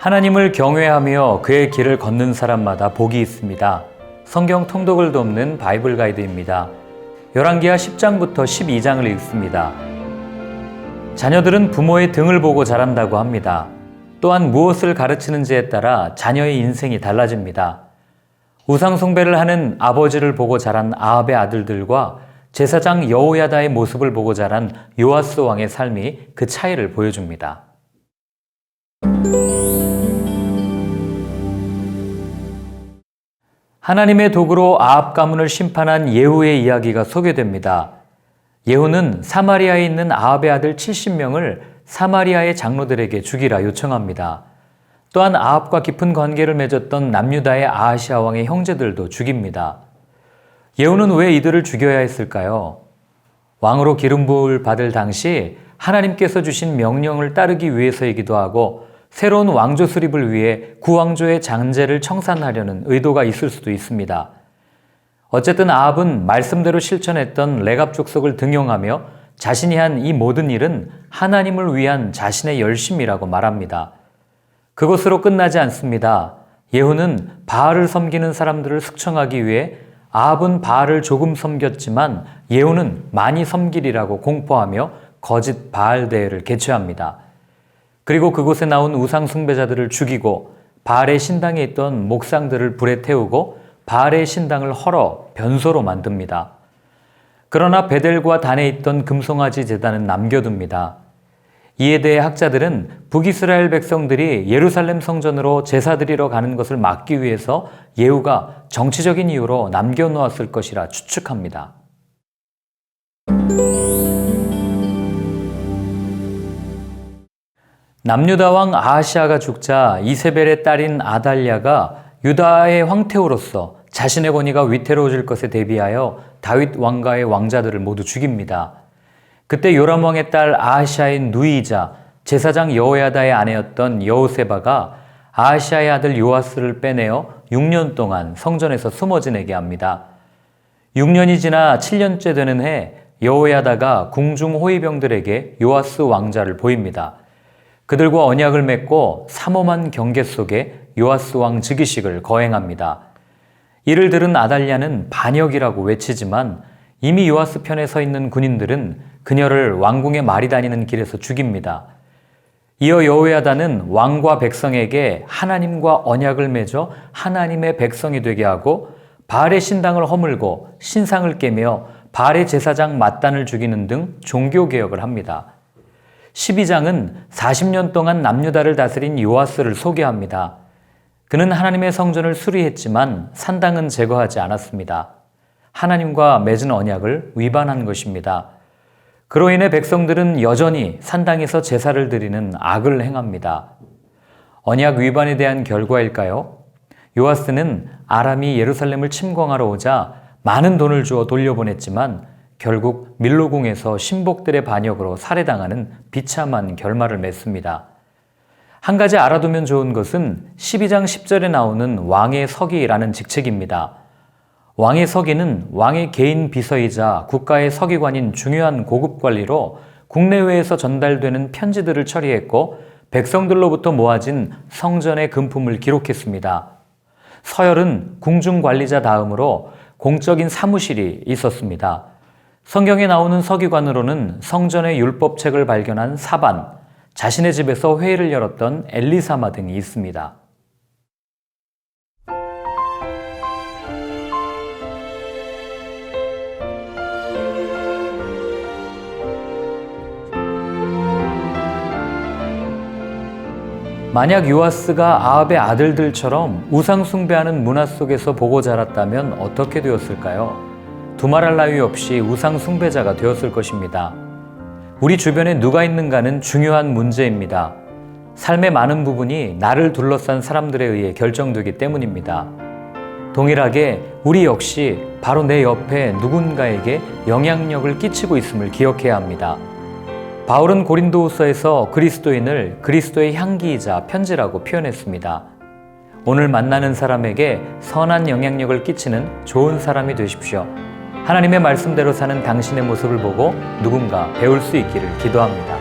하나님을 경외하며 그의 길을 걷는 사람마다 복이 있습니다. 성경 통독을 돕는 바이블 가이드입니다. 열왕기하 10장부터 12장을 읽습니다. 자녀들은 부모의 등을 보고 자란다고 합니다. 또한 무엇을 가르치는지에 따라 자녀의 인생이 달라집니다. 우상 숭배를 하는 아버지를 보고 자란 아합의 아들들과 제사장 여호야다의 모습을 보고 자란 요아스 왕의 삶이 그 차이를 보여줍니다. 하나님의 도구로 아합 가문을 심판한 예후의 이야기가 소개됩니다. 예후는 사마리아에 있는 아합의 아들 70명을 사마리아의 장로들에게 죽이라 요청합니다. 또한 아합과 깊은 관계를 맺었던 남유다의 아하시아 왕의 형제들도 죽입니다. 예후는 왜 이들을 죽여야 했을까요? 왕으로 기름 부을 받을 당시 하나님께서 주신 명령을 따르기 위해서이기도 하고 새로운 왕조 수립을 위해 구왕조의 잔재를 청산하려는 의도가 있을 수도 있습니다. 어쨌든 아합은 말씀대로 실천했던 레갑 족속을 등용하며 자신이 한 이 모든 일은 하나님을 위한 자신의 열심이라고 말합니다. 그것으로 끝나지 않습니다. 예후는 바알을 섬기는 사람들을 숙청하기 위해 아합은 바알을 조금 섬겼지만 예후는 많이 섬기리라고 공포하며 거짓 바알 대회를 개최합니다. 그리고 그곳에 나온 우상 숭배자들을 죽이고 바알의 신당에 있던 목상들을 불에 태우고 바알의 신당을 헐어 변소로 만듭니다. 그러나 베델과 단에 있던 금송아지 제단은 남겨둡니다. 이에 대해 학자들은 북이스라엘 백성들이 예루살렘 성전으로 제사 드리러 가는 것을 막기 위해서 예후가 정치적인 이유로 남겨놓았을 것이라 추측합니다. 남유다 왕 아하시아가 죽자 이세벨의 딸인 아달랴가 유다의 황태후로서 자신의 권위가 위태로워질 것에 대비하여 다윗 왕가의 왕자들을 모두 죽입니다. 그때 요람 왕의 딸 아하시아의 누이이자 제사장 여호야다의 아내였던 여호세바가 아하시아의 아들 요아스를 빼내어 6년 동안 성전에서 숨어 지내게 합니다. 6년이 지나 7년째 되는 해 여호야다가 궁중 호위병들에게 요아스 왕자를 보입니다. 그들과 언약을 맺고 삼엄한 경계 속에 요아스 왕 즉위식을 거행합니다. 이를 들은 아달랴는 반역이라고 외치지만 이미 요아스 편에 서 있는 군인들은 그녀를 왕궁의 말이 다니는 길에서 죽입니다. 이어 여호야다는 왕과 백성에게 하나님과 언약을 맺어 하나님의 백성이 되게 하고 바알의 신당을 허물고 신상을 깨며 바알의 제사장 맏단을 죽이는 등 종교개혁을 합니다. 12장은 40년 동안 남유다를 다스린 요아스를 소개합니다. 그는 하나님의 성전을 수리했지만 산당은 제거하지 않았습니다. 하나님과 맺은 언약을 위반한 것입니다. 그로 인해 백성들은 여전히 산당에서 제사를 드리는 악을 행합니다. 언약 위반에 대한 결과일까요? 요아스는 아람이 예루살렘을 침공하러 오자 많은 돈을 주어 돌려보냈지만 결국 밀로궁에서 신복들의 반역으로 살해당하는 비참한 결말을 맺습니다. 한 가지 알아두면 좋은 것은 12장 10절에 나오는 왕의 서기라는 직책입니다. 왕의 서기는 왕의 개인 비서이자 국가의 서기관인 중요한 고급 관리로 국내외에서 전달되는 편지들을 처리했고 백성들로부터 모아진 성전의 금품을 기록했습니다. 서열은 궁중관리자 다음으로 공적인 사무실이 있었습니다. 성경에 나오는 서기관으로는 성전의 율법책을 발견한 사반, 자신의 집에서 회의를 열었던 엘리사마 등이 있습니다. 만약 요아스가 아합의 아들들처럼 우상 숭배하는 문화 속에서 보고 자랐다면 어떻게 되었을까요? 두말할 나위 없이 우상 숭배자가 되었을 것입니다. 우리 주변에 누가 있는가는 중요한 문제입니다. 삶의 많은 부분이 나를 둘러싼 사람들에 의해 결정되기 때문입니다. 동일하게 우리 역시 바로 내 옆에 누군가에게 영향력을 끼치고 있음을 기억해야 합니다. 바울은 고린도후서에서 그리스도인을 그리스도의 향기이자 편지라고 표현했습니다. 오늘 만나는 사람에게 선한 영향력을 끼치는 좋은 사람이 되십시오. 하나님의 말씀대로 사는 당신의 모습을 보고 누군가 배울 수 있기를 기도합니다.